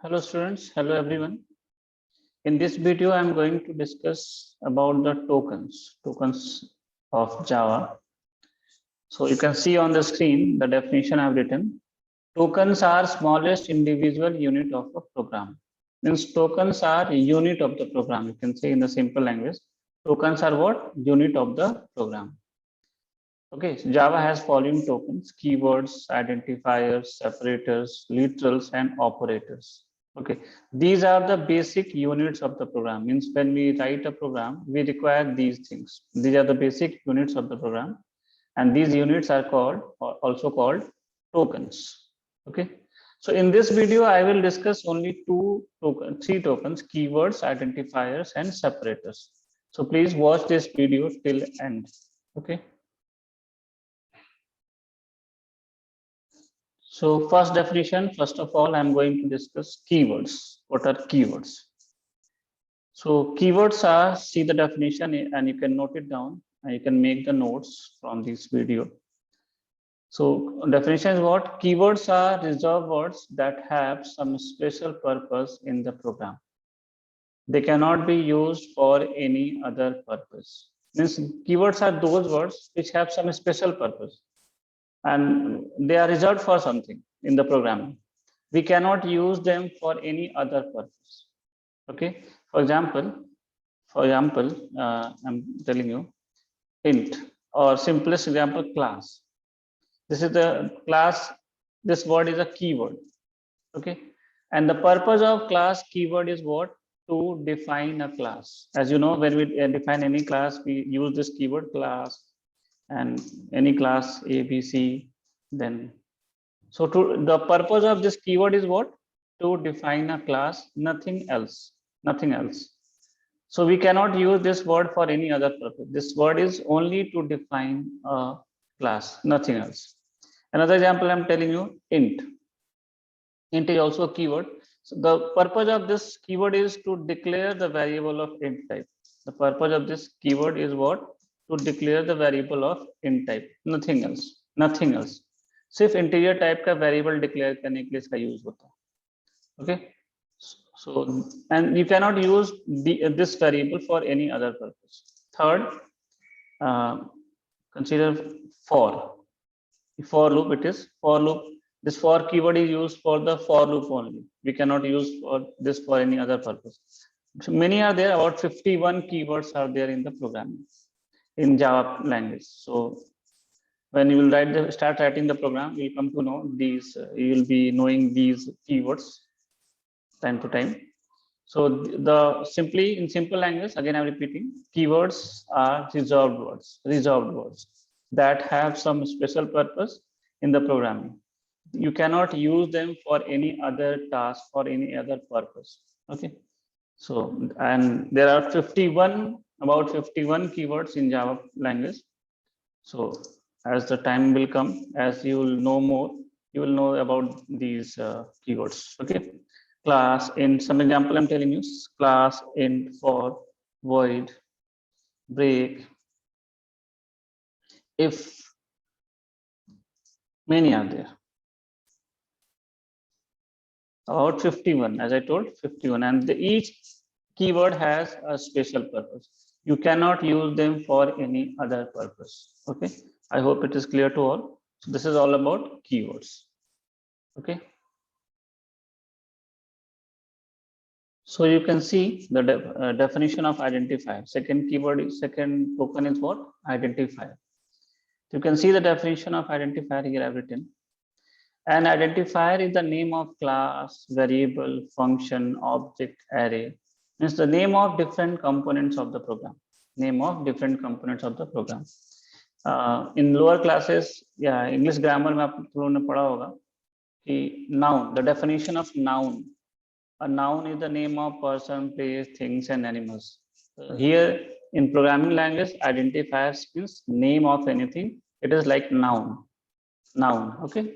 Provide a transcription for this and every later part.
Hello students, hello everyone. In this video, I am going to discuss about the tokens of Java. So you can see on the screen the definition I have written. Tokens are smallest individual unit of a program. Means tokens are a unit of the program. You can say in the simple language, tokens are what? Unit of the program. Okay, so Java has following tokens: keywords, identifiers, separators, literals, and operators. Okay, these are the basic units of the program. Means when we write a program, we require these things. These are the basic units of the program, and these units are called, or also called, tokens. Okay, so in this video, I will discuss only three tokens: keywords, identifiers, and separators. So please watch this video till end. Okay. So first definition, first of all, I'm going to discuss keywords. What are keywords? So keywords are, see the definition and you can note it down and you can make the notes from this video. So definition is what? Keywords are reserved words that have some special purpose in the program. They cannot be used for any other purpose. Means keywords are those words which have some special purpose and they are reserved for something in the program. We cannot use them for any other purpose. Okay. For example, I'm telling you int, or simplest example, class. This is the class. This word is a keyword. Okay. And the purpose of class keyword is what? To define a class. As you know, when we define any class, we use this keyword class, and any class A, B, C, then. So the purpose of this keyword is what? To define a class, nothing else, nothing else. So we cannot use this word for any other purpose. This word is only to define a class, nothing else. Another example I'm telling you, int. Int is also a keyword. So the purpose of this keyword is to declare the variable of int type. The purpose of this keyword is what? To declare the variable of int type, nothing else, nothing else. सिर्फ integer type का variable declare करने के लिए इसका use होता है. Okay, so and you cannot use this variable for any other purpose. Third, consider for loop. It is for loop. This for keyword is used for the for loop only. We cannot use for this for any other purpose. So many are there. About 51 keywords are there in the programming in Java language. So when you will start writing the program, you'll come to know these. You will be knowing these keywords time to time. So simply in simple language, again I'm repeating, keywords are reserved words that have some special purpose in the programming. You cannot use them for any other task or any other purpose. Okay. So, and there are about 51 keywords in Java language. So as the time will come, as you will know more, you will know about these keywords. Okay. Class, in some example I'm telling you, class, int, for, void, break, if, many are there. About 51, as I told, 51, and each keyword has a special purpose. You cannot use them for any other purpose. Okay, I hope it is clear to all. So this is all about keywords. Okay. So you can see the definition of identifier. Second token is what? Identifier. You can see the definition of identifier here I've written. An identifier is the name of class, variable, function, object, array. Means the name of different components of the program. Name of different components of the program. In lower classes, yeah, English grammar में आप लोगों ने पढ़ा होगा कि noun, the definition of noun. A noun is the name of person, place, things, and animals. Here in programming language, identifiers means name of anything. It is like noun. Noun. Okay.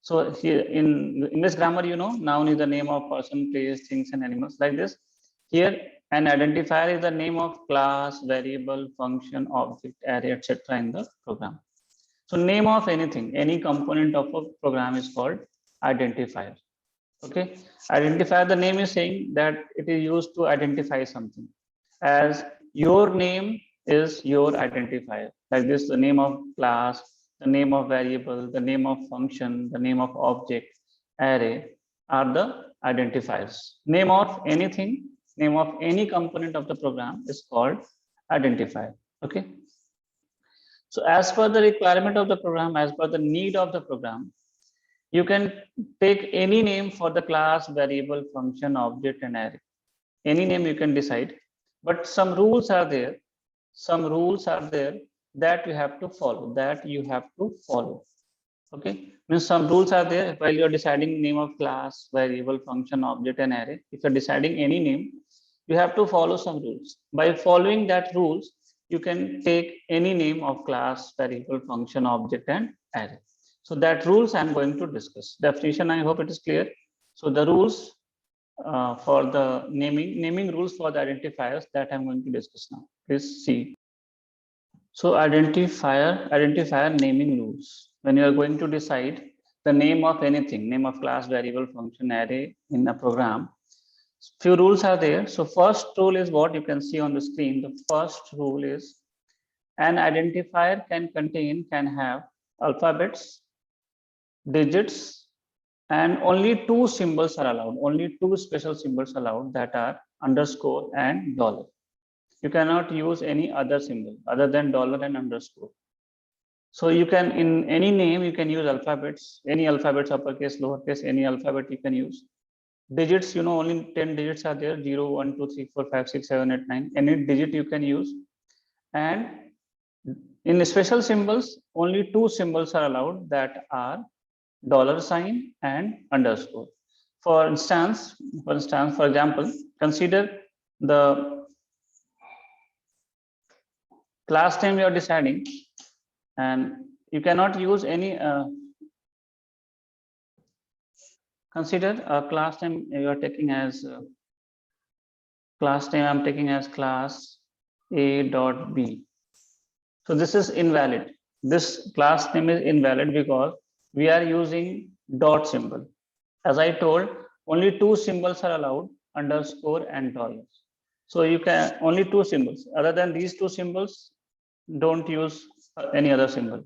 So here in English grammar, you know, noun is the name of person, place, things, and animals, like this. Here, an identifier is the name of class, variable, function, object, array, etc. in the program. So name of anything, any component of a program is called identifier. Okay, identifier, the name is saying that it is used to identify something. As your name is your identifier, like this, the name of class, the name of variable, the name of function, the name of object, array are the identifiers. Name of anything, name of any component of the program is called identifier. Okay. So as per the requirement of the program, as per the need of the program, you can take any name for the class, variable, function, object, and array. Any name you can decide, but some rules are there. Some rules are there that you have to follow. Okay, means some rules are there while you're deciding name of class, variable, function, object, and array. If you're deciding any name, you have to follow some rules. By following that rules, you can take any name of class, variable, function, object, and array. So that rules I'm going to discuss. Definition, I hope it is clear. So the rules for the naming rules for the identifiers that I'm going to discuss now. Please see. So identifier naming rules. When you are going to decide the name of anything, name of class, variable, function, array in a program, few rules are there. So first rule is what you can see on the screen. The first rule is an identifier can have alphabets, digits, and only two symbols are allowed. Only two special symbols allowed, that are underscore and dollar. You cannot use any other symbol other than dollar and underscore. So you can, in any name, you can use alphabets, any alphabets, uppercase, lowercase, any alphabet you can use. Digits, you know, only 10 digits are there, 0, 1, 2, 3, 4, 5, 6, 7, 8, 9. Any digit you can use. And in special symbols, only two symbols are allowed, that are dollar sign and underscore. For example, consider the class name you are deciding, and you cannot use any consider a class name you are taking as class name I'm taking as class A dot B. So this is invalid. This class name is invalid because we are using dot symbol. As I told, only two symbols are allowed, underscore and dollar. So you can only two symbols. Other than these two symbols, don't use any other symbol.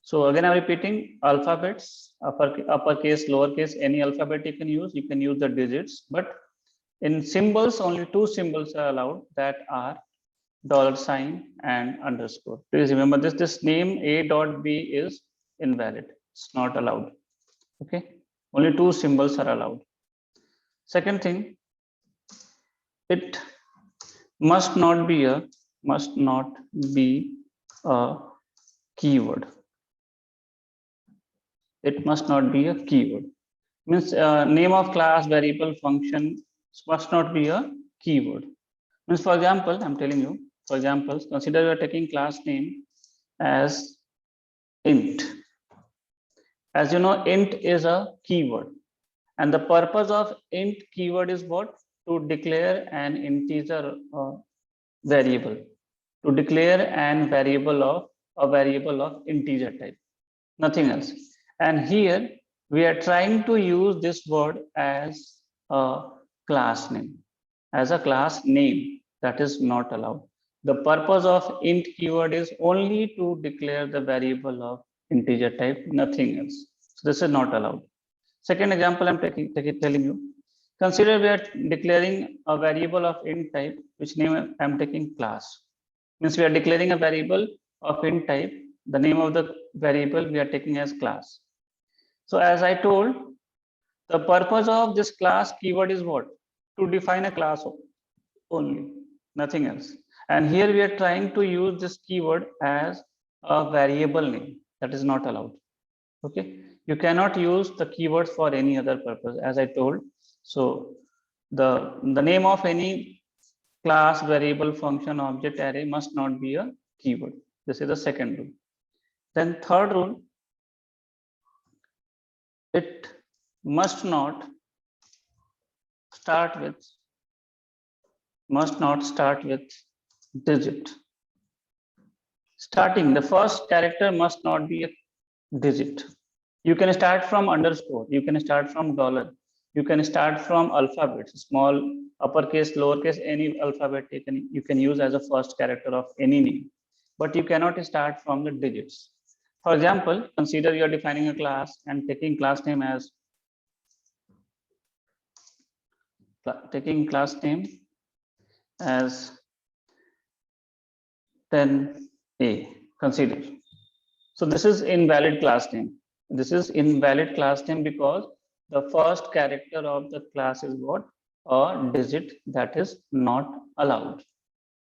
So again, I'm repeating, alphabets, uppercase, lowercase, any alphabet you can use. You can use the digits, but in symbols, only two symbols are allowed, that are dollar sign and underscore. Please remember this. This name A dot B is invalid. It's not allowed. Okay, only two symbols are allowed. Second thing, it must not be a keyword. It must not be a keyword. Means name of class, variable, function must not be a keyword. Means, for example, I'm telling you, for example, consider you're taking class name as int. As you know, int is a keyword, and the purpose of int keyword is what? To declare an integer variable, to declare an variable of integer type, nothing else. And here we are trying to use this word as a class name, as a class name. That is not allowed. The purpose of int keyword is only to declare the variable of integer type, nothing else. So this is not allowed. Second example I'm telling you. Consider we are declaring a variable of int type, which name I'm taking class. Means we are declaring a variable of int type. The name of the variable we are taking as class. So as I told, the purpose of this class keyword is what? To define a class only, nothing else. And here we are trying to use this keyword as a variable name. That is not allowed. Okay, you cannot use the keywords for any other purpose, as I told. So the name of any class, variable, function, object, array must not be a keyword. This is the second rule. Then third rule, it must not start with digit. Starting, the first character must not be a digit. You can start from underscore, you can start from dollar, you can start from alphabets, small, uppercase, lowercase, any alphabet you can use as a first character of any name, but you cannot start from the digits. For example, consider you are defining a class and taking class name as 10A, consider. So this is invalid class name. This is invalid class name because the first character of the class is what? A digit, that is not allowed.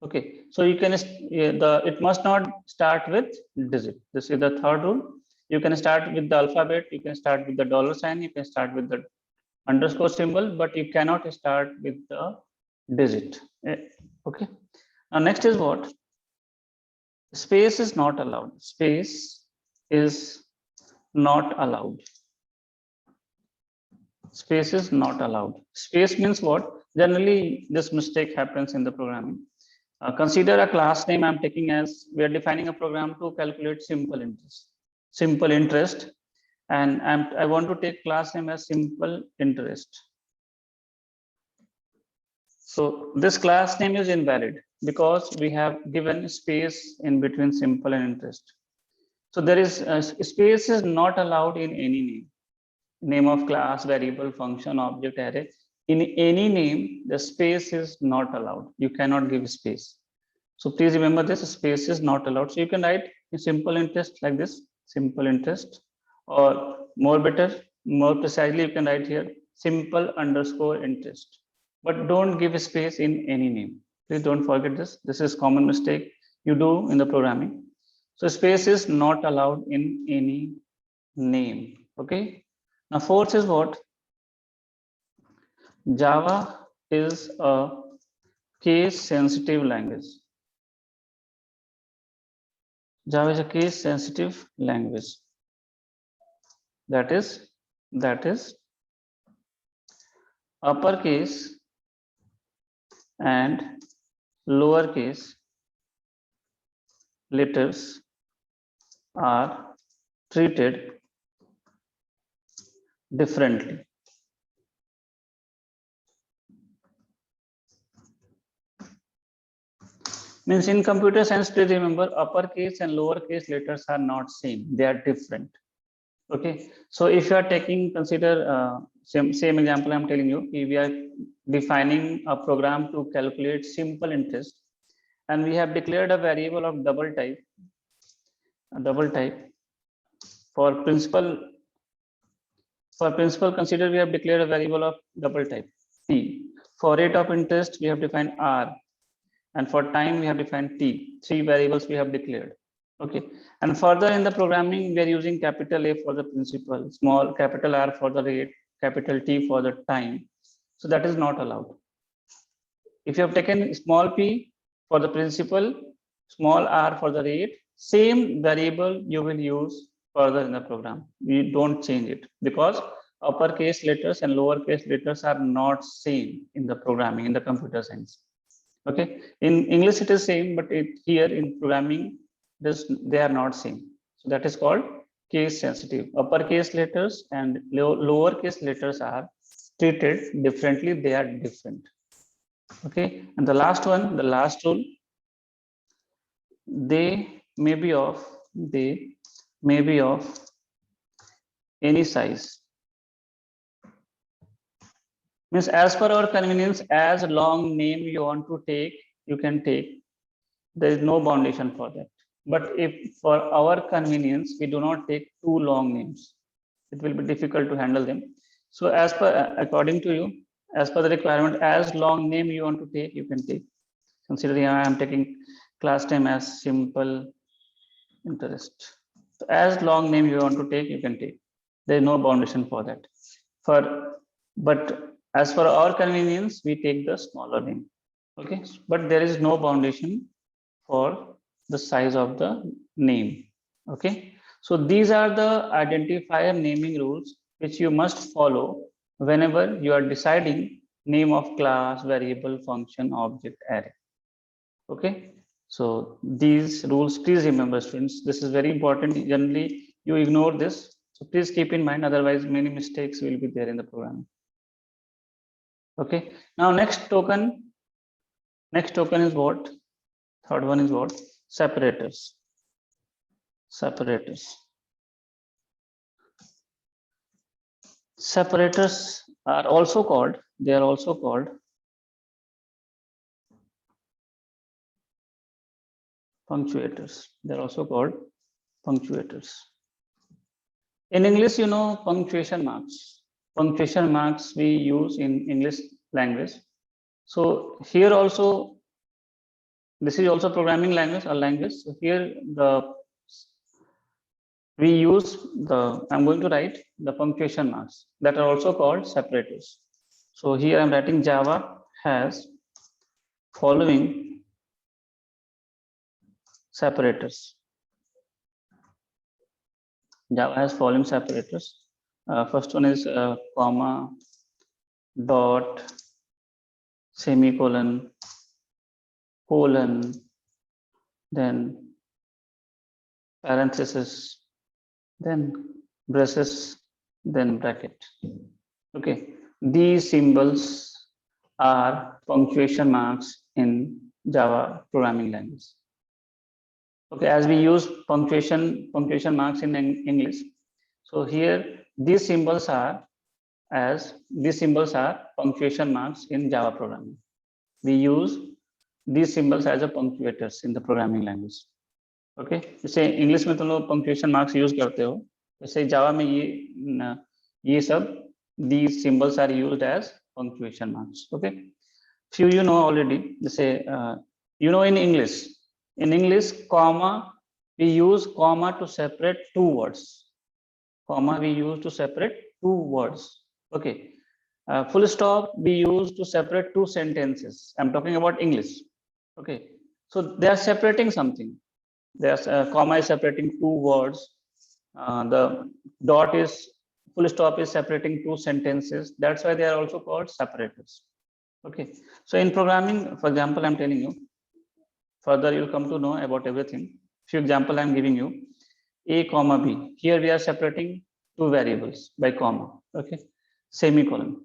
Okay, so you can it must not start with digit. This is the third rule. You can start with the alphabet, you can start with the dollar sign, you can start with the underscore symbol, but you cannot start with the digit. Okay, now next is what? Space is not allowed. Space is not allowed. Space is not allowed. Space means what? Generally, this mistake happens in the programming. Consider a class name I'm taking as, we are defining a program to calculate simple interest. Simple interest, and I want to take class name as simple interest. So this class name is invalid because we have given space in between simple and interest. So there is space is not allowed in any name of class, variable, function, object, array. In any name, the space is not allowed. You cannot give space. So please remember this, space is not allowed. So you can write a simple interest like this, simple interest, or more precisely, you can write here simple underscore interest. But don't give space in any name. Please don't forget this. This is common mistake you do in the programming. So space is not allowed in any name. Okay. Now fourth is what? Java is a case sensitive language. Java is a case sensitive language. That is uppercase and lowercase letters are treated differently. Means in computer science, please remember uppercase and lowercase letters are not same, they are different. Okay, so if you are taking, consider same example I'm telling you, we are defining a program to calculate simple interest, and we have declared a variable of double type for principal. For principal, consider we have declared a variable of double type T. For rate of interest, we have defined R, and for time we have defined T. 3 variables we have declared. Okay, and further in the programming, we are using capital A for the principal, small capital R for the rate, capital T for the time. So that is not allowed. If you have taken small p for the principal, small r for the rate, same variable you will use further in the program. You don't change it because uppercase letters and lowercase letters are not same in the programming, in the computer science. Okay, in English it is same, but here in programming, they are not same. So that is called case sensitive. Uppercase letters and lowercase letters are treated differently. They are different. Okay, and the last one, the last rule, they may be of any size. Means as per our convenience, as long name you want to take, you can take. There is no foundation for that. But if for our convenience, we do not take too long names, it will be difficult to handle them. So as per, according to you, as per the requirement, as long name you want to take, you can take. Consider here I am taking class name as simple interest. So as long name you want to take, you can take. There is no foundation for that. But as for our convenience, we take the smaller name. Okay, but there is no foundation for the size of the name. Okay, so these are the identifier naming rules which you must follow whenever you are deciding name of class, variable, function, object, array. Okay, so these rules, please remember students, this is very important. Generally you ignore this, so please keep in mind, otherwise many mistakes will be there in the program. Okay. Now next token is what? Third one is what? Separators. Separators. Separators are also called, they are also called punctuators. They're also called punctuators. In English, you know, punctuation marks. Punctuation marks we use in English language. So here also, this is also programming language, a language. So here we use I'm going to write the punctuation marks that are also called separators. So here I'm writing Java has following separators. Java has following separators. First one is comma, dot, semicolon, colon, then parenthesis, then braces, then bracket. Okay, these symbols are punctuation marks in Java programming language. Okay, as we use punctuation marks in English, so here these symbols are punctuation marks in Java programming. We use these symbols as a punctuators in the programming language. Okay, जैसे English में तुम लोग punctuation marks use करते हो, वैसे जावा में ये सब these symbols are used as punctuation marks. Okay, few you know already. जैसे you know in English, comma, we use comma to separate two words. Comma we use to separate two words. Okay, full stop we use to separate two sentences. I'm talking about English. Okay, so they are separating something. There's comma is separating two words. The dot is full stop is separating two sentences. That's why they are also called separators. Okay, so in programming, for example, I'm telling you, further you'll come to know about everything. Few example I'm giving you, a comma b. Here we are separating two variables by comma. Okay, semicolon.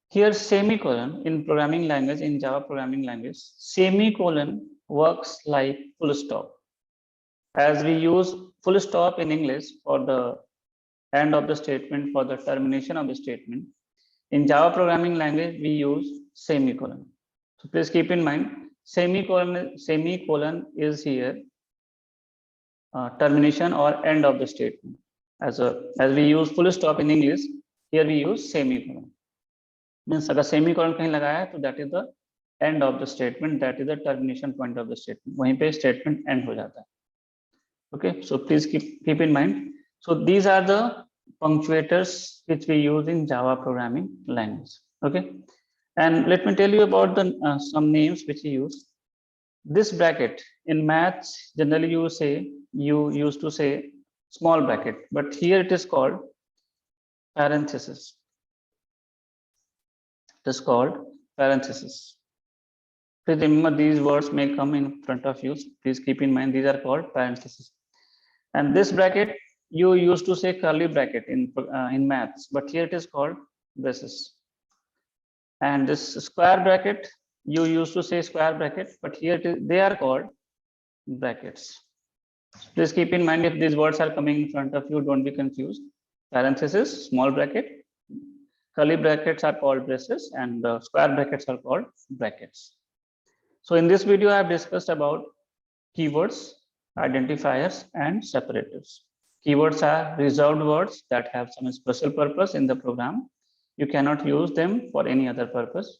Here semicolon in programming language, in Java programming language, semicolon works like full stop. As we use full stop in English for the end of the statement, for the termination of the statement, in Java programming language we use semicolon. So please keep in mind, semicolon is here termination or end of the statement. As we use full stop in English, here we use semicolon. Means अगर semicolon कहीं लगाया है तो that is the end of the statement, that is the termination point of the statement. वहीं पे statement end हो जाता है. Okay, so please keep in mind. So these are the punctuators which we use in Java programming language. Okay, and let me tell you about the some names which we use. This bracket in maths generally you used to say small bracket, but here it is called parenthesis. It is called parenthesis. Please remember these words may come in front of you. Please keep in mind these are called parentheses. And this bracket you used to say curly bracket in maths, but here it is called braces. And this square bracket you used to say square bracket, but here they are called brackets. Please keep in mind if these words are coming in front of you, don't be confused. Parenthesis, small bracket, curly brackets are called braces, and square brackets are called brackets. So in this video, I have discussed about keywords, identifiers, and separators. Keywords are reserved words that have some special purpose in the program. You cannot use them for any other purpose.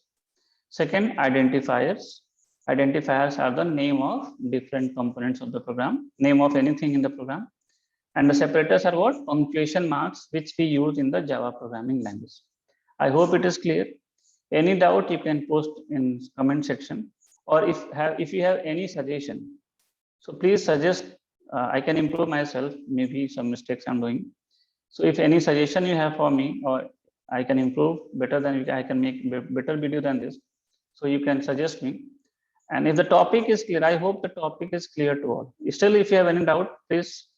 Second, identifiers. Identifiers are the name of different components of the program, name of anything in the program. And the separators are what? Punctuation marks, which we use in the Java programming language. I hope it is clear. Any doubt you can post in comment section, or if you have any suggestion, so please suggest. I can improve myself, maybe some mistakes I'm doing. So if any suggestion you have for me, or I can improve better than I can make better video than this, so you can suggest me. And if the topic is clear, I hope the topic is clear to all. Still, if you have any doubt, please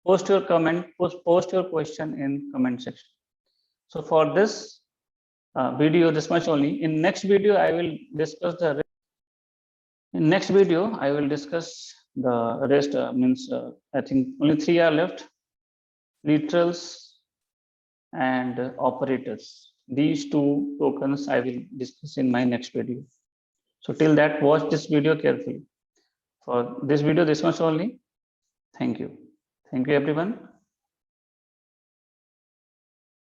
post your comment, post your question in comment section. So for this, video this much only. In next video, I will discuss the. In next video, I will discuss the rest. Means I think only 3 are left: literals and operators. These 2 tokens I will discuss in my next video. So till that, watch this video carefully. For this video, this much only. Thank you. Thank you, everyone.